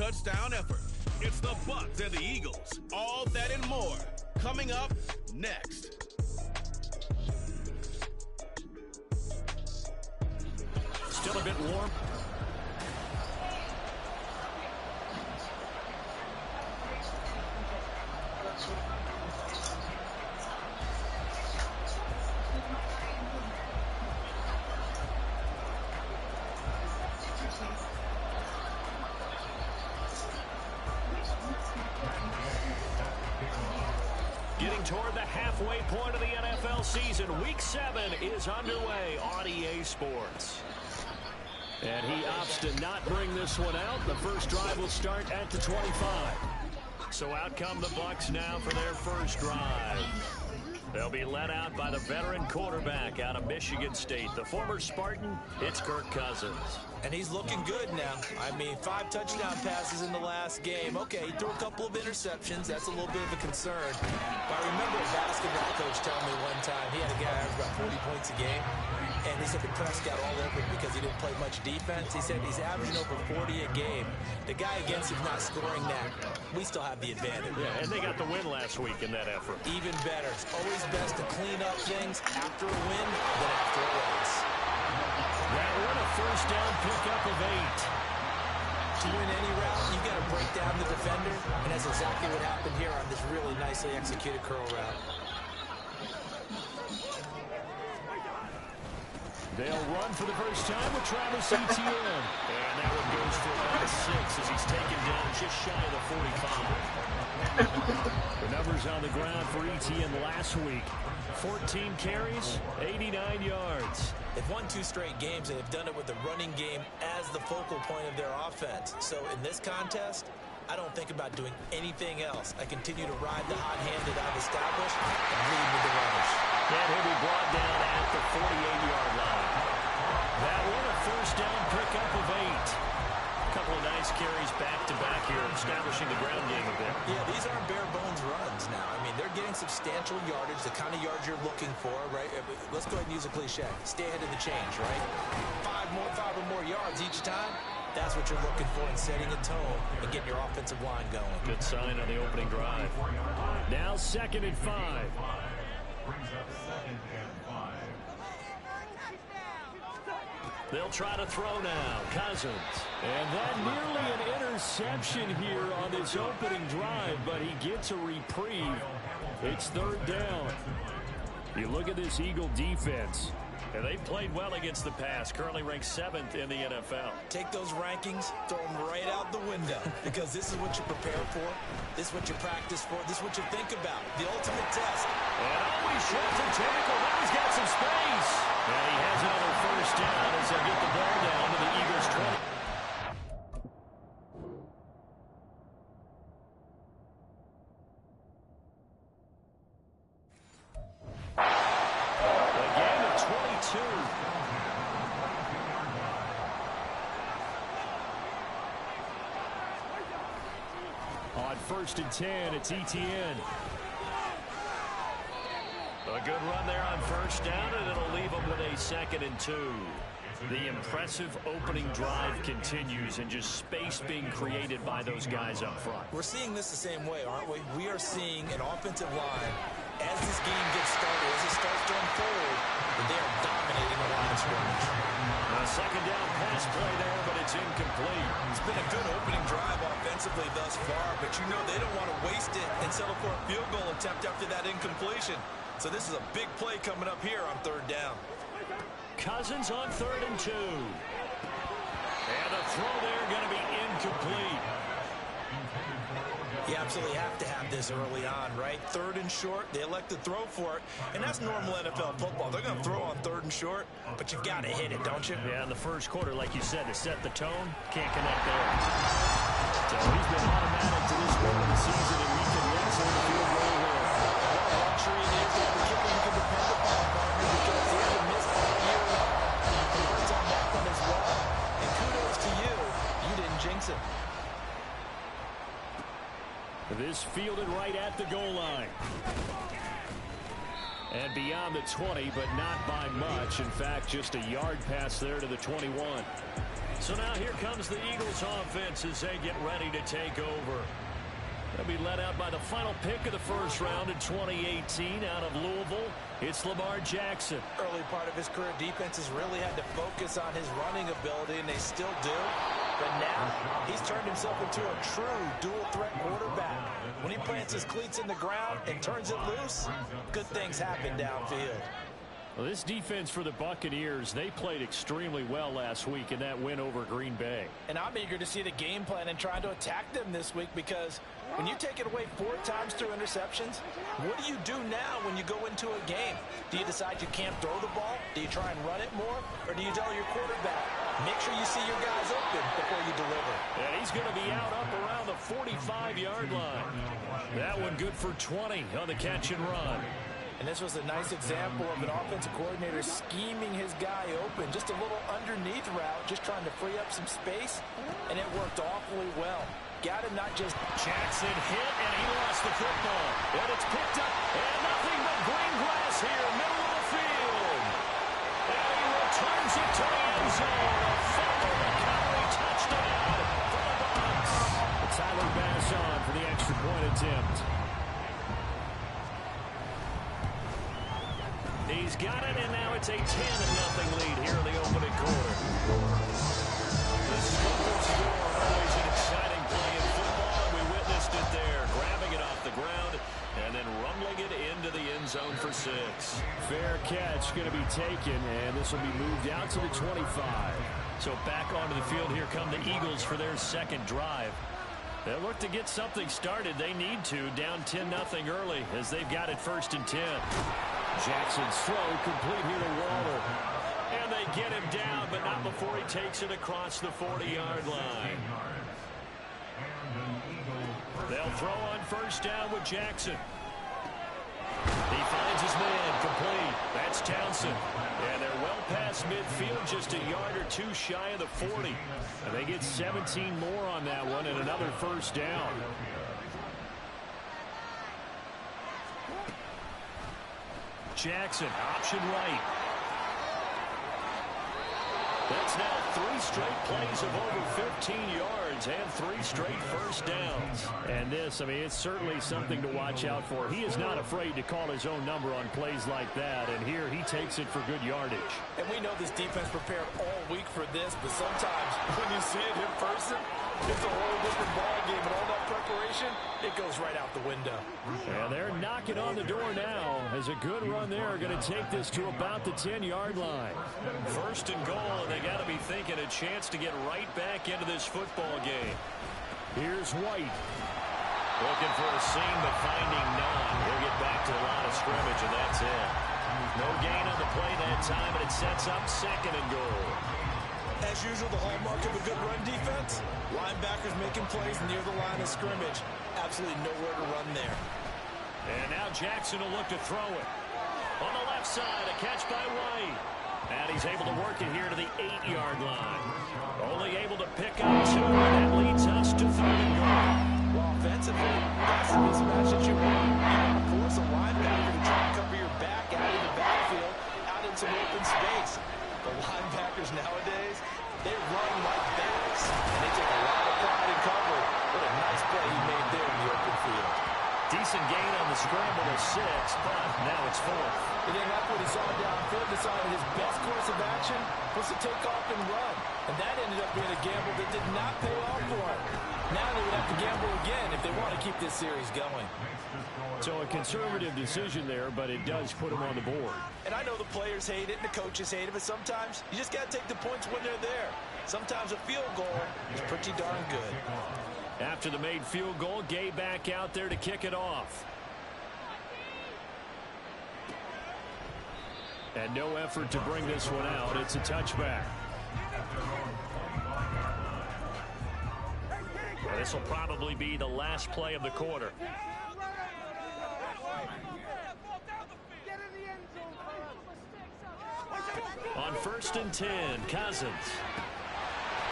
5-touchdown effort. It's the Bucs and the Eagles. All that and more. Coming up next. Still a bit warm. Getting toward the halfway point of the NFL season. Week 7 is underway on EA Sports. And he opts to not bring this one out. The first drive will start at the 25. So out come the Bucs now for their first drive. They'll be led out by the veteran quarterback out of Michigan State. The former Spartan, it's Kirk Cousins. And he's looking good now. I mean, 5 touchdown passes in the last game. Okay, he threw a couple of interceptions. That's a little bit of a concern. But I remember a basketball coach telling me one time he had a guy average about 40 points a game. And he said the press got all over him because he didn't play much defense. He said he's averaging over 40 a game. The guy against him's not scoring that. We still have the advantage. Yeah, and they got the win last week in that effort. Even better. It's always best to clean up things after a win than after a loss. That one a first down pickup of 8. To win any route, you've got to break down the defender, and that's exactly what happened here on this really nicely executed curl route. They'll run for the first time with Travis Etienne. And that one goes for about 6 as he's taken down just shy of the 45. The numbers on the ground for Etienne last week. 14 carries, 89 yards. They've won 2 straight games, and they've done it with the running game as the focal point of their offense. So in this contest, I don't think about doing anything else. I continue to ride the hot hand that I've established and lead with the runners. And he'll be brought down at the 48-yard line. That one a first down pickup of 8. A couple of nice carries back-to-back here, establishing the ground game a bit. Yeah, these aren't bare-bones runs now. I mean, they're getting substantial yardage, the kind of yards you're looking for, right? Let's go ahead and use a cliche. Stay ahead of the change, right? 5 or more yards each time. That's what you're looking for in setting a tone and getting your offensive line going. Good sign on the opening drive. Now 2nd and 5. They'll try to throw now. Cousins. And that nearly an interception here on this opening drive, but he gets a reprieve. It's 3rd down. You look at this Eagle defense. And they've played well against the pass, currently ranked 7th in the NFL. Take those rankings, throw them right out the window, because this is what you prepare for, this is what you practice for, this is what you think about, the ultimate test. And always short to tackle, now he's got some space. And he has another first down as they get the ball down to the Eagles' 20. On 1st and 10, it's Etienne. A good run there on first down, and it'll leave them with a 2nd and 2. The impressive opening drive continues, and just space being created by those guys up front. We're seeing this the same way, aren't we? We are seeing an offensive line, as this game gets started, as it starts to unfold, and they are dominating the line of scrimmage. A 2nd down pass play there, but it's incomplete. It's been a good opening drive offensively thus far, but you know they don't want to waste it and settle for a field goal attempt after that incompletion. So this is a big play coming up here on 3rd down. Cousins on 3rd and 2. And the throw there going to be incomplete. You absolutely have to have this early on, right? 3rd and short, they elect to throw for it, and that's normal NFL football. They're going to throw on 3rd and short, but you've got to hit it, don't you? Yeah, in the first quarter, like you said, to set the tone, can't connect there. So he's been automatic to this point of the season, and we can wrestle the field goal here. What a luxury it is to have a kicker you can depend upon, partner, because he hasn't missed all year. He converts on that one as well. And kudos to you. You didn't jinx it. This fielded right at the goal line. And beyond the 20, but not by much. In fact, just a yard pass there to the 21. So now here comes the Eagles offense as they get ready to take over. They'll be led out by the final pick of the first round in 2018 out of Louisville. It's Lamar Jackson. Early part of his career, defenses really had to focus on his running ability, and they still do. But now he's turned himself into a true dual-threat quarterback. When he plants his cleats in the ground and turns it loose, good things happen downfield. Well, this defense for the Buccaneers, they played extremely well last week in that win over Green Bay. And I'm eager to see the game plan and trying to attack them this week, because when you take it away 4 times through interceptions, what do you do now when you go into a game? Do you decide you can't throw the ball? Do you try and run it more? Or do you tell your quarterback, make sure you see your guys open before you deliver? And he's going to be out up around the 45-yard line. That one good for 20 on the catch and run. And this was a nice example of an offensive coordinator scheming his guy open. Just a little underneath route, just trying to free up some space, and it worked awfully well. Got him not just... Jackson hit, and he lost the football. And it's picked up, and nothing but green grass here, middle of the field. And he returns it to the end zone. A fumble recovery touchdown for the Bucs. Tyler Bass on for the extra point attempt. He's got it, and now it's a 10-0 lead here in the opening quarter. The score always an exciting play in football, and we witnessed it there, grabbing it off the ground and then rumbling it into the end zone for 6. Fair catch going to be taken, and this will be moved out to the 25. So back onto the field, here come the Eagles for their second drive. They look to get something started. They need to, down 10-0 early as they've got it 1st and 10. Jackson's throw complete here to Waller. And they get him down, but not before he takes it across the 40-yard line. They'll throw on 1st down with Jackson. He finds his man complete. That's Townsend. And they're well past midfield, just a yard or 2 shy of the 40. And they get 17 more on that one and another 1st down. Jackson, option right. That's now 3 straight plays of over 15 yards and 3 straight 1st downs. And this, I mean, it's certainly something to watch out for. He is not afraid to call his own number on plays like that. And here he takes it for good yardage. And we know this defense prepared all week for this, but sometimes when you see it in person, it's a whole different ball game, and all that preparation, it goes right out the window. And they're knocking on the door now as a good run there. Going to take this to about the 10-yard line. 1st and goal, and they got to be thinking a chance to get right back into this football game. Here's White. Looking for a seam, but finding none. He'll get back to the line of scrimmage, and that's it. No gain on the play that time, and it sets up 2nd and goal. As usual, the hallmark of a good run defense, linebackers making plays near the line of scrimmage. Absolutely nowhere to run there. And now Jackson will look to throw it. On the left side, a catch by White. And he's able to work it here to the 8-yard line. Only able to pick up 2, and that leads us to 3rd and goal. Well, offensively, that's the mismatch that you want. You want to force a linebacker to try and cover your back out of the backfield, out in some open space. The linebackers nowadays, they run like backs, and they take a lot of pride in cover. What a nice play he made there in the open field. Decent gain on the scramble to 6, but now it's 4th. He didn't like what he saw downfield, decided his best course of action was to take off and run. And that ended up being a gamble that did not pay off for him. Now they would have to gamble again if they want to keep this series going. So a conservative decision there, but it does put him on the board. And I know the players hate it and the coaches hate it, but sometimes you just got to take the points when they're there. Sometimes a field goal is pretty darn good. After the made field goal, Gay back out there to kick it off. And no effort to bring this one out. It's a touchback. This will probably be the last play of the quarter. On 1st and 10, Cousins.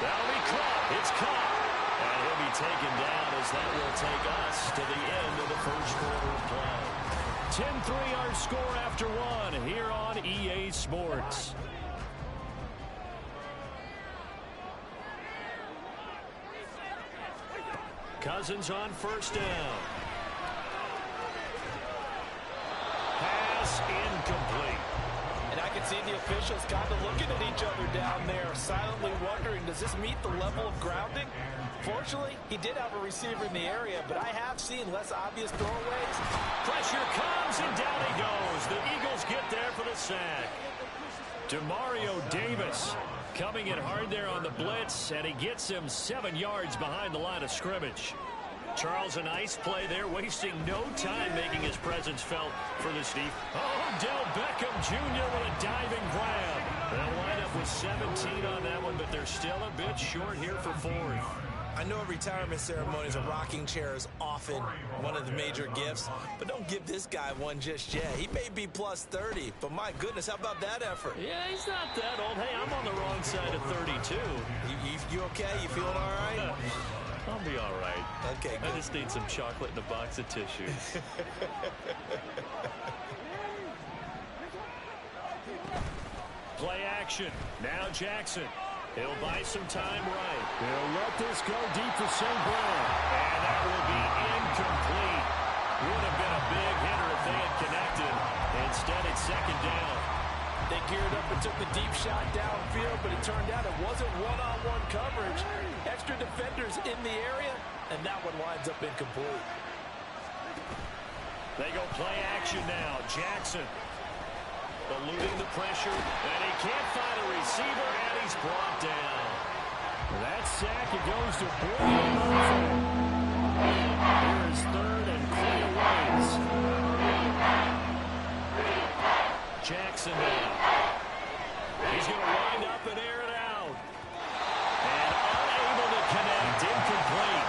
That'll be caught. It's caught. And he'll be taken down as that will take us to the end of the 1st quarter of play. 10-3 our score after 1 here on EA Sports. Cousins on first down. Pass incomplete. And I can see the officials kind of looking at each other down there, silently wondering, does this meet the level of grounding? Fortunately, he did have a receiver in the area, but I have seen less obvious throwaways. Pressure comes, and down he goes. The Eagles get there for the sack. Demario Davis coming in hard there on the blitz, and he gets him 7 yards behind the line of scrimmage. Charles, a nice play there, wasting no time making his presence felt for the Steve. Oh, Odell Beckham Jr. with a diving grab. They'll line up with 17 on that one, but they're still a bit short here for fourth. I know at retirement ceremonies, a rocking chair is often one of the major gifts, but don't give this guy one just yet. He may be plus 30, but my goodness, how about that effort? Yeah, he's not that old. Hey, I'm on the wrong side of 32. You okay? You feeling all right? I'll be all right. Okay, good. I just need some chocolate and a box of tissues. Play action. Now Jackson. He'll buy some time right. He'll let this go deep for St. Brown. And that will be incomplete. Would have been a big hitter if they had connected. Instead, it's second down. They geared up and took the deep shot downfield, but it turned out it wasn't one-on-one coverage. Extra defenders in the area, and that one winds up incomplete. They go play action now. Jackson eluding the pressure, and he can't find a receiver, and he's brought down. That sack, it goes to Brian Murphy. Here is third and clear ways. Jackson now. He's going to wind up and air it out. And unable to connect, incomplete.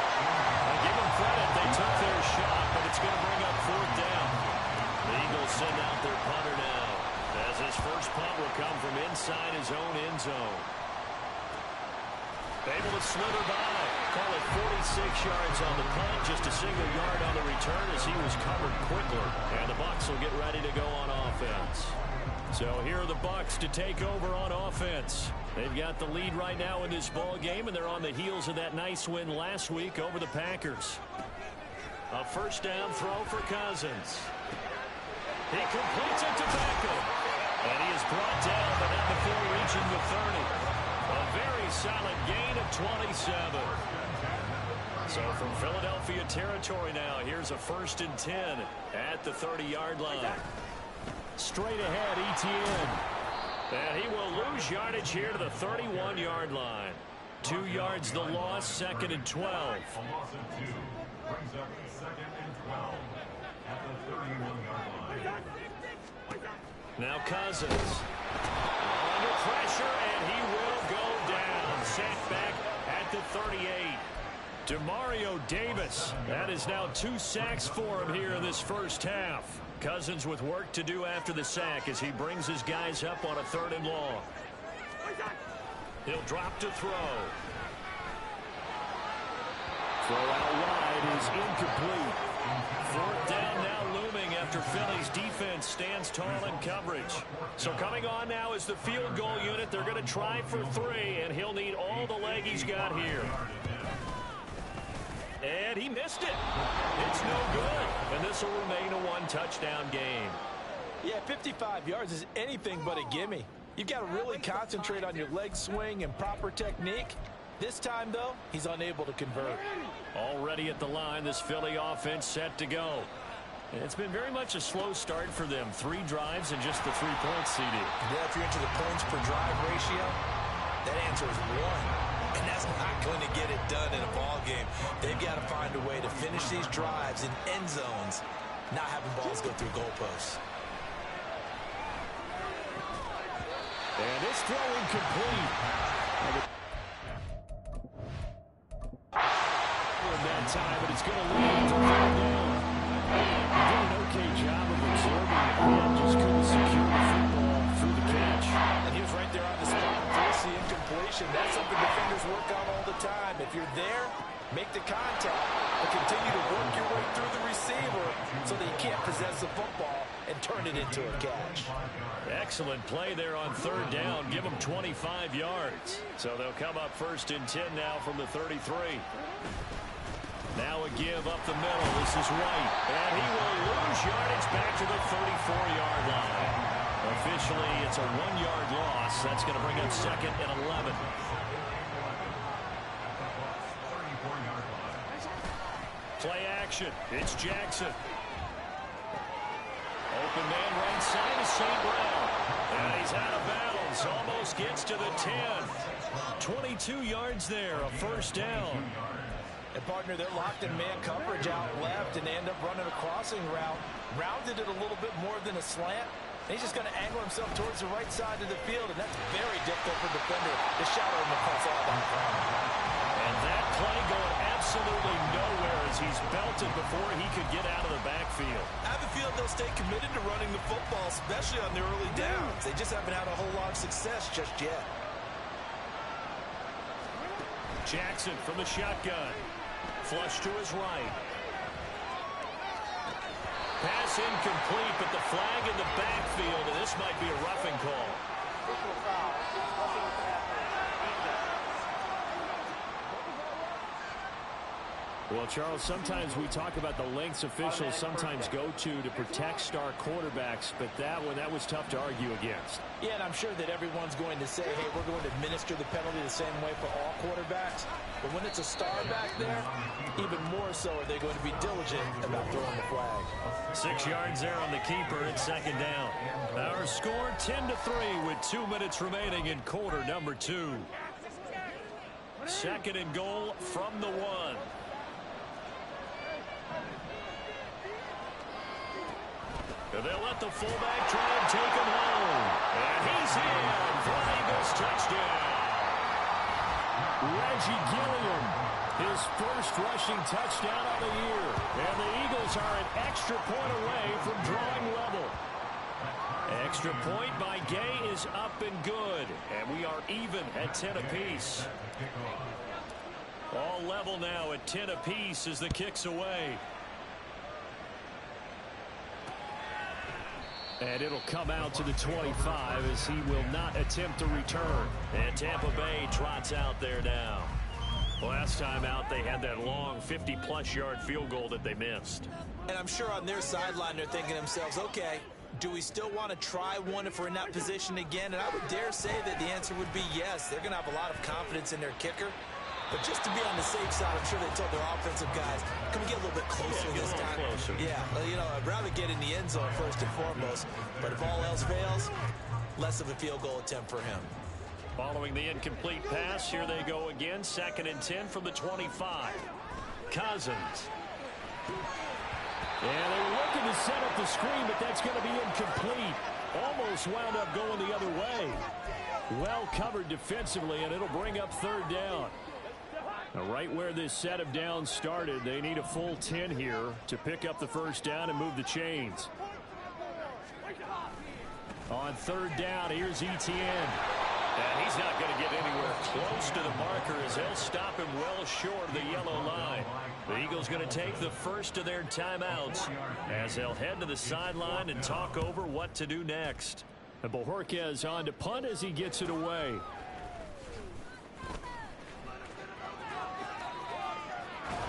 I give them credit, they took their shot, but it's going to bring up fourth down. The Eagles send out their punter now, as his first punt will come from inside his own end zone. Able to slither by. Call it 46 yards on the punt, just a single yard on the return as he was covered quickly. And the Bucs will get ready to go on offense. So here are the Bucs to take over on offense. They've got the lead right now in this ball game, and they're on the heels of that nice win last week over the Packers. A first down throw for Cousins. He completes it to Beckham. And he is brought down, but not before reaching the 30. A very solid gain of 27. So from Philadelphia territory now, here's a 1st and 10 at the 30-yard line. Straight ahead, Etienne. And he will lose yardage here to the 31-yard line. 2 yards the loss, 2nd and 12. A loss of 2 brings up 2nd and 12 at the 31-yard line. Now Cousins. Under pressure, and he will go down. Set back at the 38. Demario Davis. That is now 2 sacks for him here in this first half. Cousins with work to do after the sack as he brings his guys up on a 3rd and long. He'll drop to throw. Throw out wide is incomplete. 4th down now looming after Philly's defense stands tall in coverage. So coming on now is the field goal unit. They're going to try for 3, and he'll need all the leg he's got here. And he missed it. It's no good. And this will remain a 1-touchdown game. Yeah, 55 yards is anything but a gimme. You've got to really concentrate on your leg swing and proper technique. This time, though, he's unable to convert. Already at the line, this Philly offense set to go. And it's been very much a slow start for them. 3 drives and just the 3 points, CD. Yeah, if you're into the points per drive ratio, that answer is 1. And that's not going to get it done in a ball game. They've got to find a way to finish these drives in end zones, not having balls go through goalposts. And this throw incomplete. That time, but it's going to lead to 4th down. He did an okay job of absorbing the hit, just couldn't secure the football through the catch. And he was right there on the spot, force the incompletion. That's something defenders work on all the time. If you're there, make the contact, but continue to work your way through the receiver so that you can't possess the football and turn it into a catch. Excellent play there on 3rd down. Give them 25 yards. So they'll come up 1st and 10 now from the 33. Now a give up the middle. This is White. And he will lose yardage back to the 34-yard line. Officially, it's a 1-yard loss. That's going to bring up second and 11. Play action. It's Jackson. Open man right side is St. Brown. And he's out of bounds. Almost gets to the 10. 22 yards there. A first down. And partner, they're locked in man coverage out left, and they end up running a crossing route. Rounded it a little bit more than a slant. And he's just going to angle himself towards the right side of the field, and that's very difficult for a defender to shadow him across all that ground. And that play going absolutely nowhere as he's belted before he could get out of the backfield. I have a feeling they'll stay committed to running the football, especially on the early downs. They just haven't had a whole lot of success just yet. Jackson from the shotgun. Flush to his right. Pass incomplete, but the flag in the backfield, and this might be a roughing call. Well, Charles, sometimes we talk about the lengths officials sometimes go to protect star quarterbacks, but that one, that was tough to argue against. Yeah, and I'm sure that everyone's going to say, hey, we're going to administer the penalty the same way for all quarterbacks. But when it's a star back there, even more so are they going to be diligent about throwing the flag. 6 yards there on the keeper at second down. Our score 10-3 with 2 minutes remaining in quarter number 2. Second and goal from the 1. They'll let the fullback try and take him home. And he's in for an Eagles touchdown. Reggie Gilliam, his first rushing touchdown of the year. And the Eagles are an extra point away from drawing level. Extra point by Gay is up and good. And we are even at 10 apiece. All level now at 10 apiece as the kick's away. And it'll come out to the 25 as he will not attempt to return. And Tampa Bay trots out there now. Last time out, they had that long 50-plus yard field goal that they missed. And I'm sure on their sideline they're thinking to themselves, okay, do we still want to try one if we're in that position again? And I would dare say that the answer would be yes. They're going to have a lot of confidence in their kicker. But just to be on the safe side, I'm sure they told their offensive guys, can we get a little bit closer this time? Closer. Yeah, you know, I'd rather get in the end zone first and foremost. But if all else fails, less of a field goal attempt for him. Following the incomplete pass, here they go again. 2nd and 10 from the 25. Cousins. And they were looking to set up the screen, but that's going to be incomplete. Almost wound up going the other way. Well covered defensively, and it'll bring up 3rd down. Now, right where this set of downs started, they need a full 10 here to pick up the first down and move the chains. On 3rd down, here's Etienne. And he's not going to get anywhere close to the marker as they'll stop him well short of the yellow line. The Eagles going to take the first of their timeouts as they'll head to the sideline and talk over what to do next. And Bojorquez on to punt as he gets it away.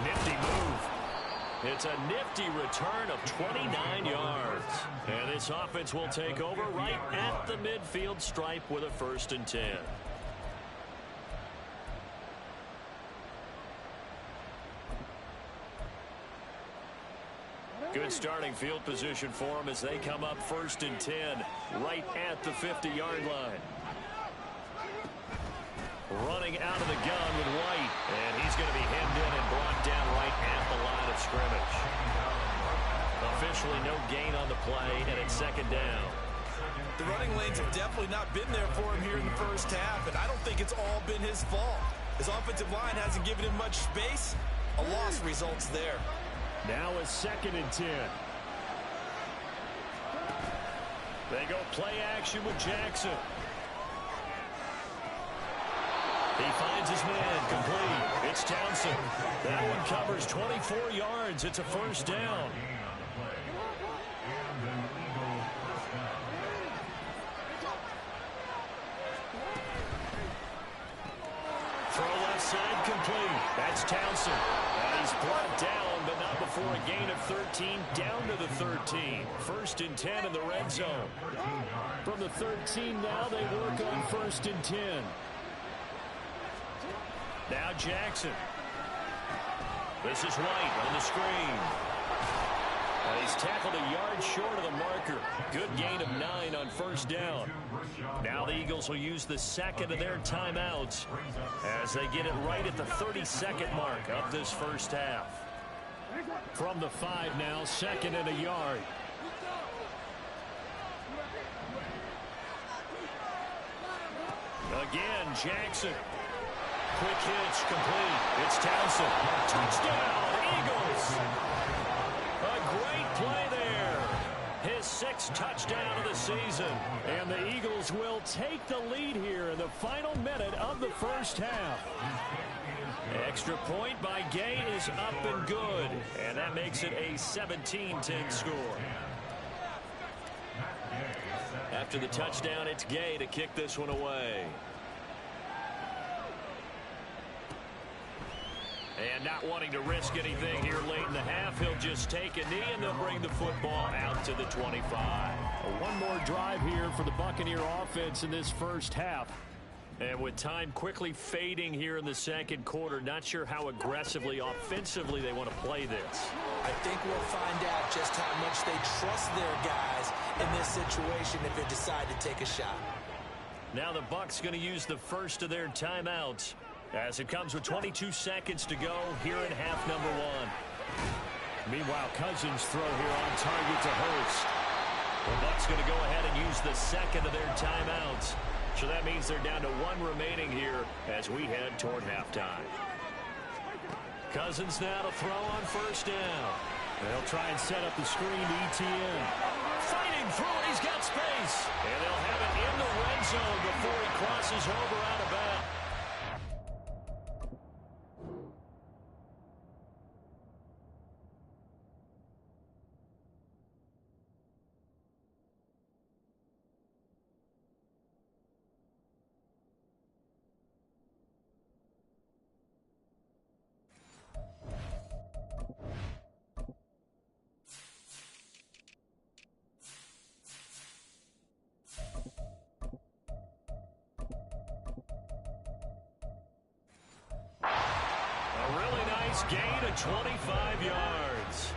Nifty move. It's a nifty return of 29 yards. And this offense will take over right at the midfield stripe with a 1st and 10. Good starting field position for them as they come up 1st and 10 right at the 50-yard line. Running out of the gun with White, and he's going to be hemmed in and brought down right at the line of scrimmage. Officially no gain on the play, and it's 2nd down. The running lanes have definitely not been there for him here in the first half, and I don't think it's all been his fault. His offensive line hasn't given him much space. A loss results there. Now a 2nd and 10. They go play action with Jackson. He finds his man complete. It's Townsend. That one covers 24 yards. It's a 1st down. Throw left side complete. That's Townsend. And he's brought down, but not before a gain of 13, down to the 13. 1st and 10 in the red zone. From the 13 now, they work on 1st and 10. Now Jackson. This is White on the screen. And he's tackled a yard short of the marker. Good gain of 9 on 1st down. Now the Eagles will use the second of their timeouts as they get it right at the 32nd mark of this first half. From the 5 now, 2nd and a yard. Again, Jackson. Quick hitch, complete. It's Townsend. Touchdown, Eagles. A great play there. His 6th touchdown of the season. And the Eagles will take the lead here in the final minute of the first half. Extra point by Gay is up and good. And that makes it a 17-10 score. After the touchdown, it's Gay to kick this one away. And not wanting to risk anything here late in the half, he'll just take a knee and they'll bring the football out to the 25. One more drive here for the Buccaneer offense in this first half. And with time quickly fading here in the second quarter, not sure how aggressively, offensively they want to play this. I think we'll find out just how much they trust their guys in this situation if they decide to take a shot. Now the Bucs going to use the first of their timeouts as it comes with 22 seconds to go here in half number 1. Meanwhile, Cousins throw here on target to Hurst. The Bucs going to go ahead and use the second of their timeouts. So that means they're down to 1 remaining here as we head toward halftime. Cousins now to throw on 1st down. They'll try and set up the screen to ETN. Fighting through it, he's got space. And they'll have it in the red zone before he crosses over out of bounds. Gain of 25 yards.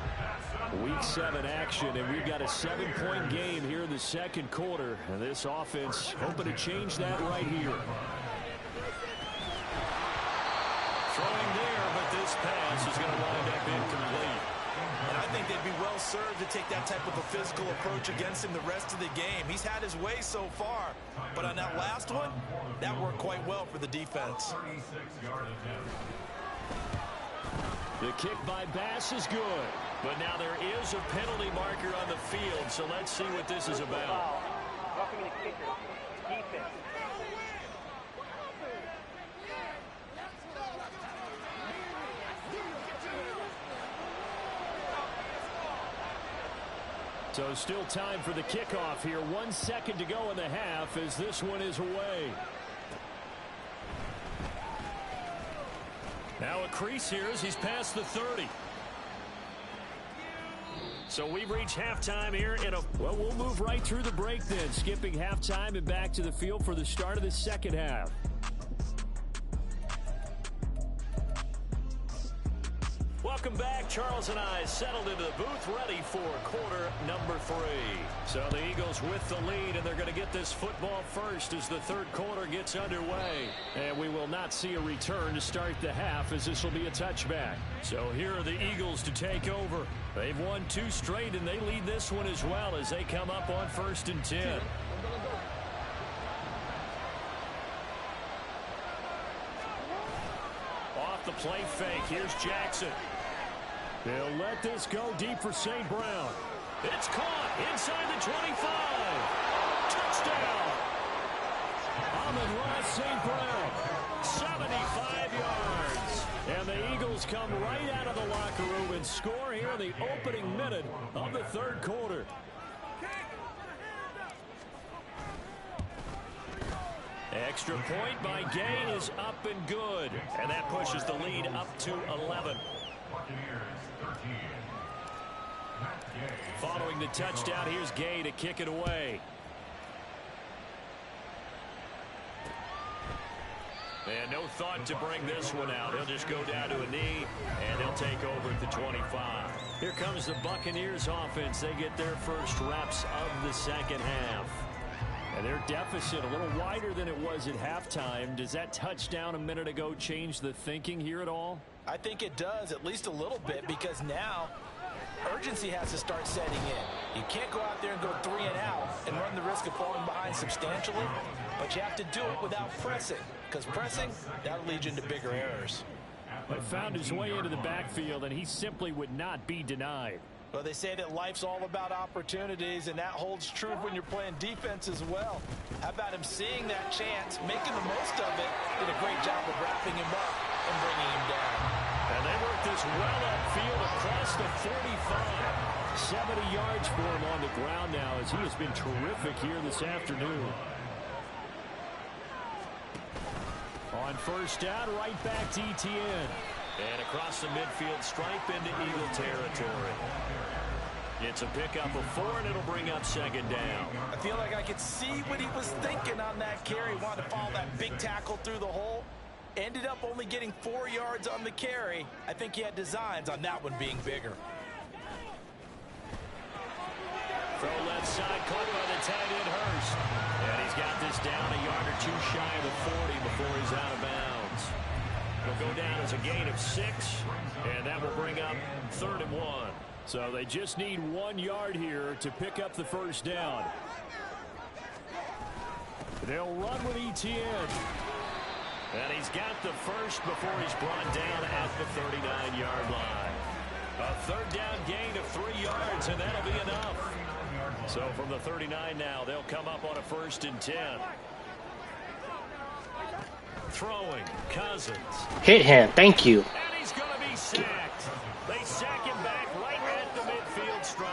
Week 7 action, and we've got a 7-point game here in the second quarter. And this offense hoping to change that right here. Throwing there, but this pass is going to wind up incomplete. And I think they'd be well served to take that type of a physical approach against him the rest of the game. He's had his way so far, but on that last one, that worked quite well for the defense. The kick by Bass is good, but now there is a penalty marker on the field, so let's see what this is about. Roughing the kicker. Defense. So still time for the kickoff here. 1 second to go in the half as this one is away. Now a crease here as he's past the 30. So we've reached halftime here well, we'll move right through the break then, skipping halftime and back to the field for the start of the second half. Welcome back. Charles and I settled into the booth ready for quarter number 3. So the Eagles with the lead, and they're going to get this football first as the third quarter gets underway. And we will not see a return to start the half as this will be a touchback. So here are the Eagles to take over. They've won 2 straight, and they lead this one as well as they come up on 1st and 10. Off the play fake. Here's Jackson. They'll let this go deep for St. Brown. It's caught inside the 25. Touchdown. Amon-Ra St. Brown. 75 yards. And the Eagles come right out of the locker room and score here in the opening minute of the third quarter. Extra point by Gay is up and good. And that pushes the lead up to 11. Following the touchdown, here's Gay to kick it away. And no thought to bring this one out. He'll just go down to a knee, and he'll take over at the 25. Here comes the Buccaneers offense. They get their first reps of the second half. And their deficit a little wider than it was at halftime. Does that touchdown a minute ago change the thinking here at all? I think it does, at least a little bit, because now urgency has to start setting in. You can't go out there and go 3 and out and run the risk of falling behind substantially, but you have to do it without pressing, because pressing, that'll lead you into bigger errors. But found his way into the backfield, and he simply would not be denied. Well, they say that life's all about opportunities, and that holds true when you're playing defense as well. How about him seeing that chance, making the most of it, did a great job of wrapping him up and bringing him down. And they work this well upfield across the 45. 70 yards for him on the ground now, as he has been terrific here this afternoon. On first down, right back to Etienne. And across the midfield stripe into Eagle territory. It's a pickup of 4, and it'll bring up second down. I feel like I could see what he was thinking on that carry. Wanted to follow that big tackle through the hole. Ended up only getting 4 yards on the carry. I think he had designs on that one being bigger. Throw left side, caught by the tight end Hurst. And he's got this down a yard or 2 shy of the 40 before he's out of bounds. It'll go down as a gain of 6, and that will bring up 3rd and 1. So they just need 1 yard here to pick up the first down. They'll run with Etienne. And he's got the first before he's brought down at the 39-yard line. A 3rd down gain of 3 yards, and that'll be enough. So from the 39 now, they'll come up on a 1st and 10. Throwing, Cousins. Hit him. Thank you. And he's going to be sacked. They sack him back right at the midfield stripe.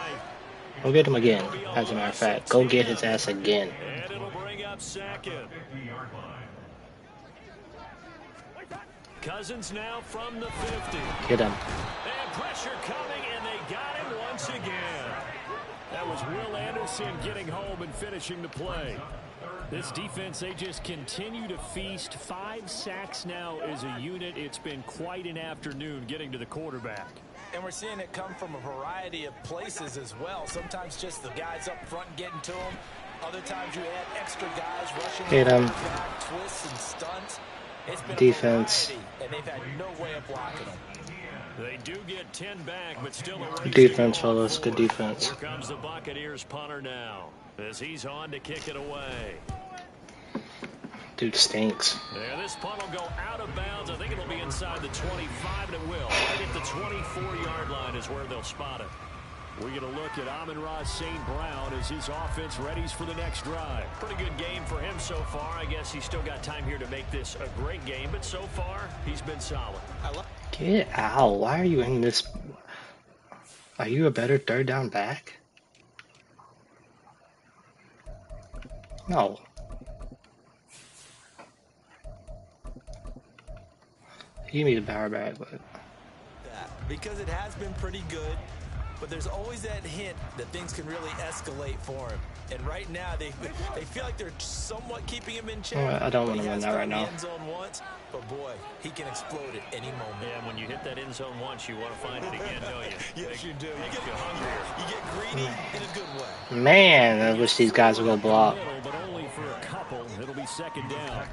Go get him again. As a matter of fact, go get his ass again. And it'll bring up second. Cousins now from the 50. Get him. And pressure coming, and they got him once again. That was Will Anderson getting home and finishing the play. This defense, they just continue to feast. 5 sacks now as a unit. It's been quite an afternoon getting to the quarterback. And we're seeing it come from a variety of places as well. Sometimes just the guys up front getting to them. Other times you add extra guys rushing Hit him. back, twists and stunts. It's been Defense. a variety, and they've had no way of blocking them. They do get 10 back, but still a Good defense, fellas. Good defense. Here comes the Buccaneers punter now, as he's on to kick it away. Dude stinks. Yeah, this punt will go out of bounds. I think it'll be inside the 25, and it will. Right at the 24-yard line is where they'll spot it. We get a look at Amon-Ra St. Brown as his offense readies for the next drive. Pretty good game for him so far. I guess he's still got time here to make this a great game, but so far, he's been solid. Get out. Why are you in this? Are you a better 3rd down back? No. You need a power back, but Because it has been pretty good, but there's always that hint that things can really escalate for him. And right now, they feel like they're somewhat keeping him in check. I don't want to win that right now. End zone once, but boy, he can explode at any moment. Yeah, when you hit that end zone once, you want to find it again, don't you? Yes, you do. Makes you hungrier. You get greedy in a good way. man, I wish these guys would go block. But only for a couple. It'll be second down.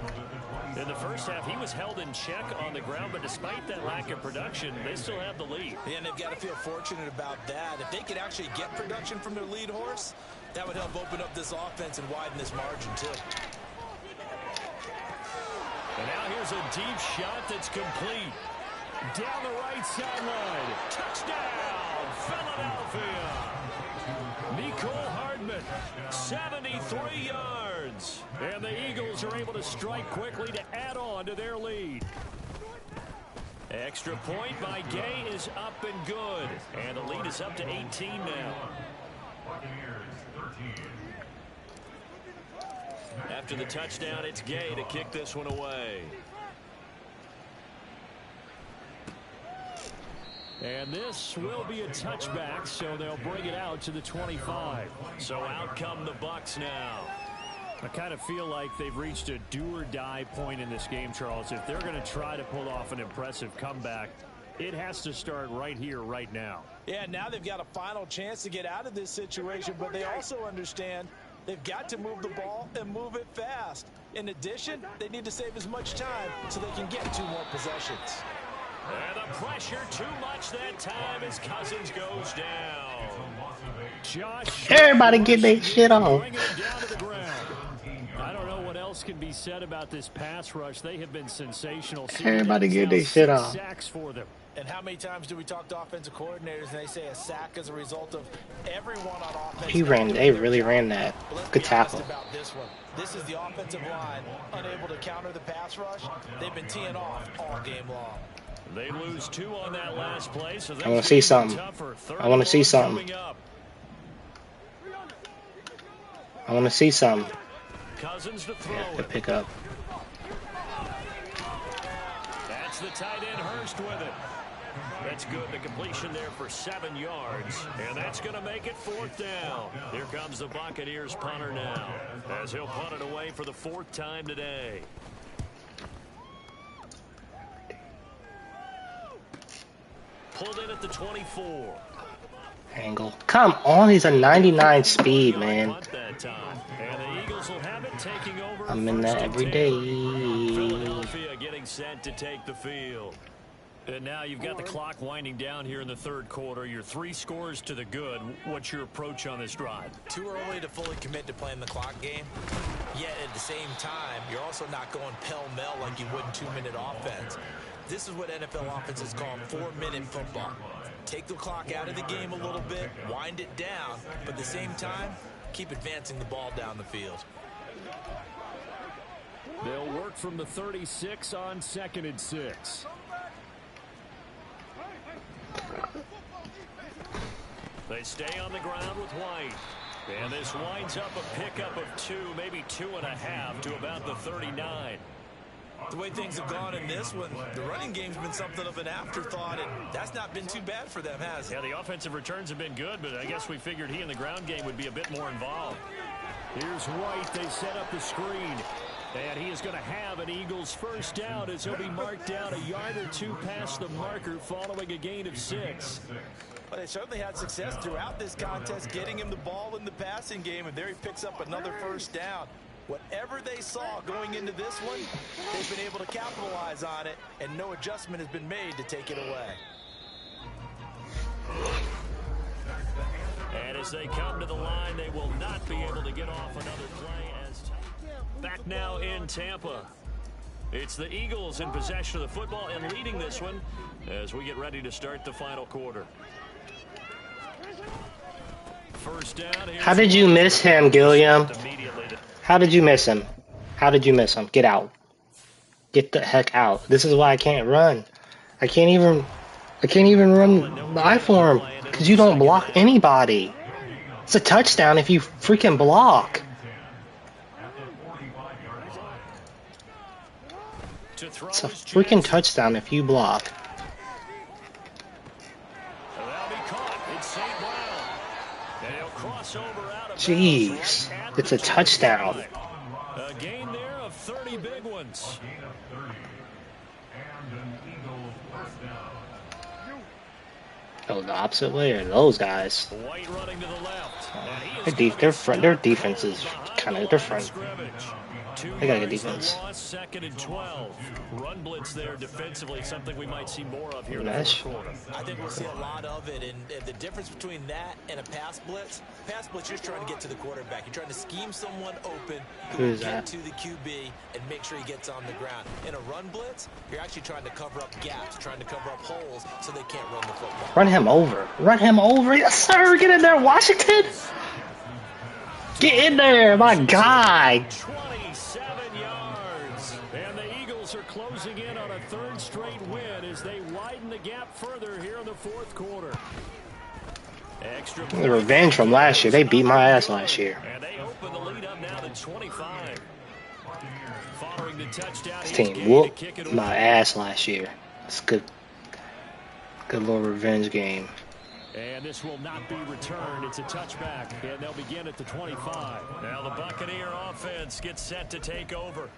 In the first half, he was held in check on the ground, but despite that lack of production, they still have the lead. Yeah, and they've got to feel fortunate about that. If they could actually get production from their lead horse, that would help open up this offense and widen this margin, too. And now here's a deep shot that's complete. Down the right sideline. Touchdown, Philadelphia. Mecole Hardman, 73 yards. And the Eagles are able to strike quickly to add on to their lead. Extra point by Gay is up and good. And the lead is up to 18 now. After the touchdown, it's Gay to kick this one away. And this will be a touchback, so they'll bring it out to the 25. So out come the Bucs now. I kind of feel like they've reached a do-or-die point in this game, Charles. If they're going to try to pull off an impressive comeback, it has to start right here, right now. Yeah, now they've got a final chance to get out of this situation, but they also understand they've got to move the ball and move it fast. In addition, they need to save as much time so they can get 2 more possessions. And the pressure too much that time as Cousins goes down. Josh, everybody get their shit on. I don't know what else can be said about this pass rush. They have been sensational. Everybody get their shit on. Sacks for them. And how many times do we talk to offensive coordinators and they say a sack is a result of everyone on offense? They really ran that. Good tackle. About this one. This is the offensive line unable to counter the pass rush. They've been teeing off all game long. They lose 2 on that last play, so I want to see something. I want to see something. I want to see something. Cousins to throw to pick up. That's the tight end Hurst with it. That's good. The completion there for 7 yards. And that's going to make it 4th down. Here comes the Buccaneers punter now, as he'll punt it away for the 4th time today. Pulled in at the 24. Angle. Come on, he's a 99 speed, man. I'm in that every day. Philadelphia getting set to take the field. And now you've got the clock winding down here in the 3rd quarter. You're 3 scores to the good. What's your approach on this drive? Too early to fully commit to playing the clock game. Yet at the same time, you're also not going pell-mell like you would in 2-minute offense. This is what NFL offenses call 4-minute football. Take the clock out of the game a little bit, wind it down, but at the same time, keep advancing the ball down the field. They'll work from the 36 on 2nd and 6. They stay on the ground with White. And this winds up a pickup of 2, maybe 2.5 to about the 39. The way things have gone in this one, the running game's been something of an afterthought, and that's not been too bad for them, has it? Yeah, the offensive returns have been good, but I guess we figured he in the ground game would be a bit more involved. Here's White. They set up the screen. And he is going to have an Eagles first down as he'll be marked down a yard or 2 past the marker following a gain of 6. Well, they certainly had success throughout this contest, getting him the ball in the passing game, and there he picks up another first down. Whatever they saw going into this one, they've been able to capitalize on it, and no adjustment has been made to take it away. And as they come to the line, they will not be able to get off another play. Back now in Tampa. It's the Eagles in possession of the football and leading this one as we get ready to start the final quarter. First down. How did you miss him, Gilliam? How did you miss him? How did you miss him? Get out. Get the heck out. This is why I can't run. I can't even run the I form because you don't block anybody. It's a touchdown if you freaking block. It's a freaking touchdown if you block. Jeez, it's a touchdown. A gain there of 30 big ones. Go the opposite way, or those guys? White running to the left. Their defense is kind of different. They got a good defense. 2nd and 12. Run blitz there defensively, something we might see more of here in the Mesh. fourth quarter. I think we'll see a lot of it, and the difference between that and a pass blitz, you're just trying to get to the quarterback. You're trying to scheme someone open who will get to the QB and make sure he gets on the ground. In a run blitz, you're actually trying to cover up gaps, trying to cover up holes so they can't run the football. Run him over. Run him over. Yes, sir. Get in there, Washington. Get in there, my guy. 27 yards. And the Eagles are closing in on a 3rd straight win as they widen the gap further here in the 4th quarter. The revenge from last year. They beat my ass last year. And they open the lead up now to 25. Following the touchdown, This team whooped my ass last year. It's good. Good little revenge game. And this will not be returned. It's a touchback, and they'll begin at the 25. Now the Buccaneer offense gets set to take over.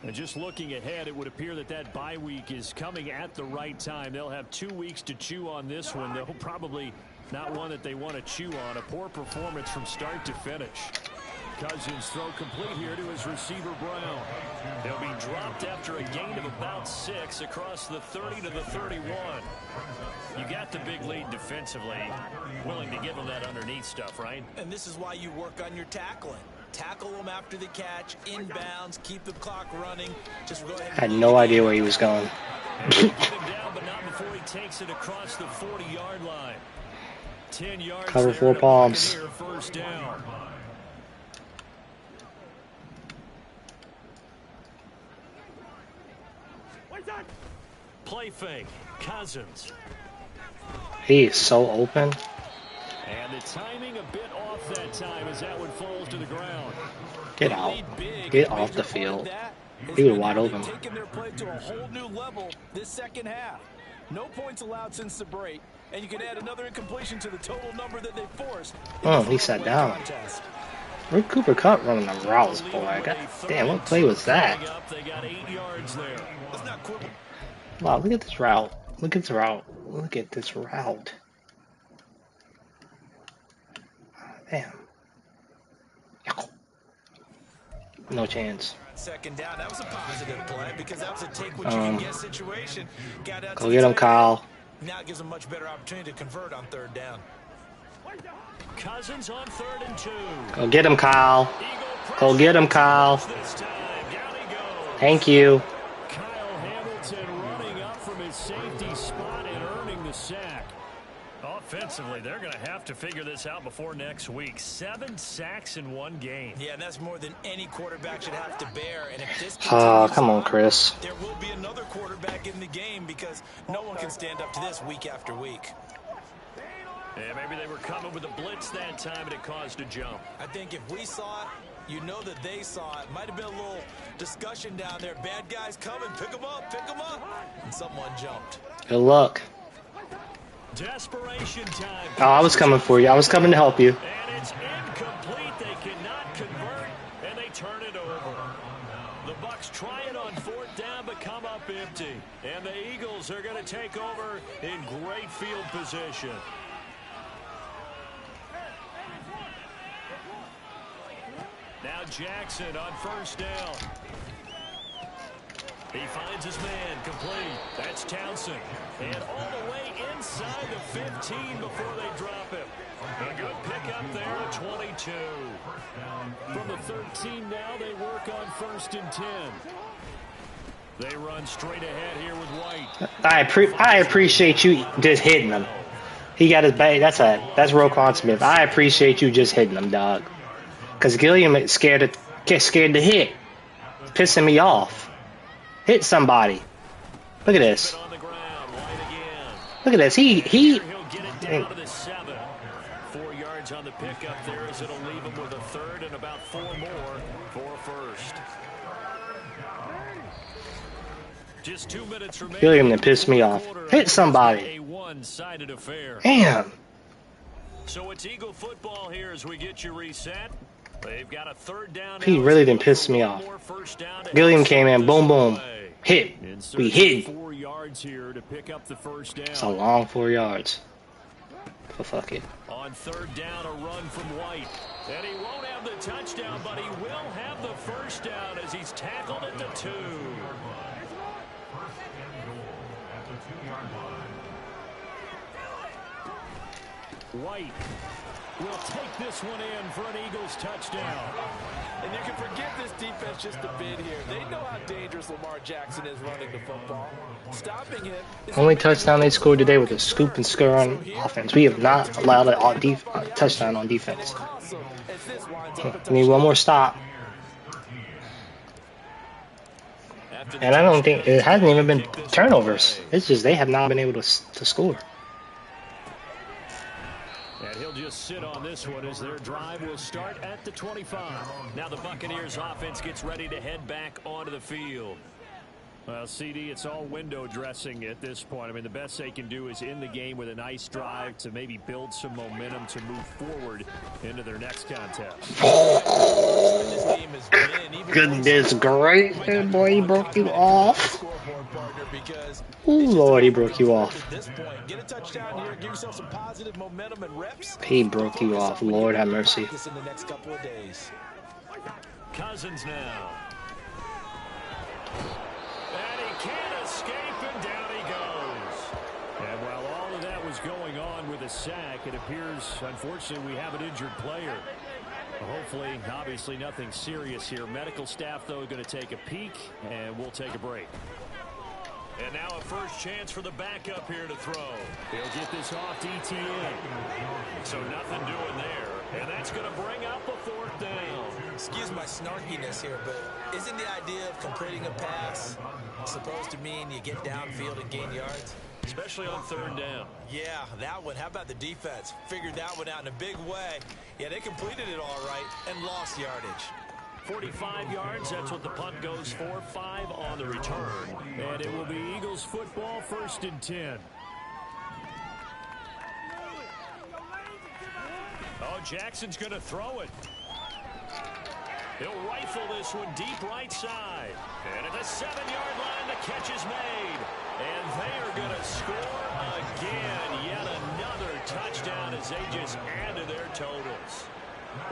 And just looking ahead, it would appear that that bye week is coming at the right time. They'll have 2 weeks to chew on this one. They'll probably not one that they want to chew on. A poor performance from start to finish. Cousins throw complete here to his receiver, Brown. He'll be dropped after a gain of about 6 across the 30 to the 31. You got the big lead defensively. Willing to give them that underneath stuff, right? And this is why you work on your tackling. Tackle them after the catch, inbounds, keep the clock running. Just go ahead. I had no idea where he was going. Get him down, but not before he takes it across the 40-yard line. 10 yards. Cover 4 palms. First down. Play fake. Cousins. He is so open. And the timing a bit off that time as that one falls to the ground. Get out. Get off the field. He was wide open. Taking their play to a whole new level this second half. No points allowed since the break, and you can add another incompletion to the total number that they forced. Oh, he sat down. Where'd Cooper Kupp running them routes, boy? God damn, what play was that? They got 8 yards there. Wow, look at this route. Look at this route. Look at this route. Damn. No chance. Second down, that was a positive play because that was a take what you can get situation. Go get him, Kyle. Now it gives them much better opportunity to convert on third down. Cousins on 3rd and 2. Go get him, Kyle. Go get him, Kyle. Thank you. Kyle Hamilton running up from his safety spot and earning the sack. Offensively, they're going to have to figure this out before next week. 7 sacks in 1 game. Yeah, and that's more than any quarterback should have to bear. And if this Come on, Chris. There will be another quarterback in the game because no one can stand up to this week after week. Yeah, maybe they were coming with a blitz that time and it caused a jump. I think if we saw it, you know that they saw it. Might have been a little discussion down there. Bad guys coming, pick them up, and someone jumped. Good luck. Desperation time. Oh, I was coming for you. I was coming to help you. And it's incomplete. They cannot convert, and they turn it over. The Bucs try it on 4th down, but come up empty. And the Eagles are going to take over in great field position. Now Jackson on 1st down. He finds his man complete. That's Townsend. And all the way inside the 15 before they drop him. A good pickup there at 22. From the 13 now, they work on 1st and 10. They run straight ahead here with White. I appreciate you just hitting him. He got his bag. That's Roquan Smith. I appreciate you just hitting him, dog. Because Gilliam is scared to hit. Pissing me off. Hit somebody. Look at this. Look at this. He'll get it down to the 7. 4 yards on the pickup there as it'll leave him with a 3rd and about 4 more for 1st. Just 2 minutes remaining. Gilliam that pissed me off. Hit somebody. A one-sided affair. Damn. So it's Eagle football here as we get you reset. They've got a 3rd down. He really didn't piss me off. Gilliam came in, boom, boom, hit. We hit. 4 yards here to pick up the 1st down. It's a long 4 yards. So fuck it. On 3rd down, a run from White. And he won't have the touchdown, but he will have the 1st down as he's tackled at the 2. White will take this one in for an Eagles touchdown. And you can forget this defense just a bit here. They know how dangerous Lamar Jackson is running the football. Stopping him. Only touchdown they scored today was a scoop and score on offense. We have not allowed a touchdown on defense. We need one more stop. And I don't think it hasn't even been turnovers. It's just they have not been able to score. And he'll just sit on this one as their drive will start at the 25. Now the Buccaneers offense gets ready to head back onto the field. Well, CD, it's all window dressing at this point. I mean, the best they can do is end the game with a nice drive to maybe build some momentum to move forward into their next contest. Goodness gracious, boy, he broke you off. Ooh, Lord, he broke you off. He broke you off. Lord have mercy. Cousins now. Can't escape, and down he goes. And while all of that was going on with a sack, it appears, unfortunately, we have an injured player. Hopefully, obviously, nothing serious here. Medical staff, though, going to take a peek, and we'll take a break. And now a first chance for the backup here to throw. He'll get this off to ETN. So nothing doing there. And that's going to bring up a fourth down. Excuse my snarkiness here, but isn't the idea of completing a pass supposed to mean you get downfield and gain yards? Especially on third down. Yeah, that one. How about the defense? Figured that one out in a big way. Yeah, they completed it all right and lost yardage. 45 yards, that's what the punt goes for. 5 on the return. And it will be Eagles football, 1st and 10. Oh, Jackson's going to throw it. He'll rifle this one deep right side. And at the 7-yard line, the catch is made. And they are going to score again. Yet another touchdown as they just add to their totals.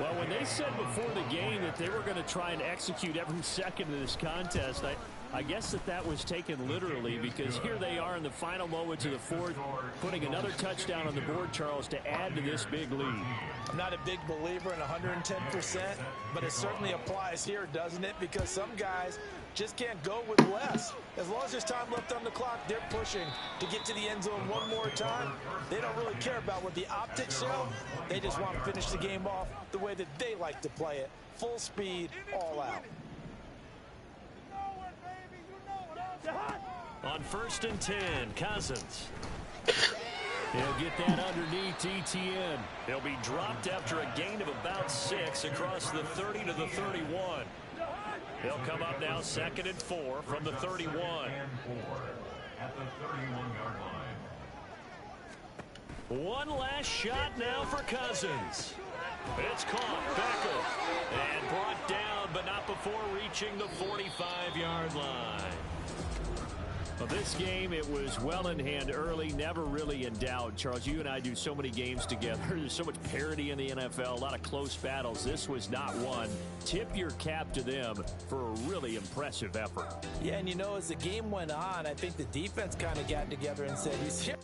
Well, when they said before the game that they were going to try and execute every second of this contest, I guess that was taken literally, because here they are in the final moments of the fourth, putting another touchdown on the board, Charles, to add to this big lead. I'm not a big believer in 110%, but it certainly applies here, doesn't it? Because some guys just can't go with less. As long as there's time left on the clock, they're pushing to get to the end zone one more time. They don't really care about what the optics show. They just want to finish the game off the way that they like to play it. Full speed, all out. On 1st and 10, Cousins. He'll get that underneath ETN. He'll be dropped after a gain of about 6 across the 30 to the 31. He'll come up now 2nd and 4 from the 31. At the 31-yard line. One last shot now for Cousins. It's caught, Becker, and brought down, but not before reaching the 45-yard line. Well, this game, it was well in hand early, never really in doubt. Charles, you and I do so many games together. There's so much parity in the NFL, a lot of close battles. This was not one. Tip your cap to them for a really impressive effort. Yeah, and you know, as the game went on, I think the defense kind of got together and said, he's here.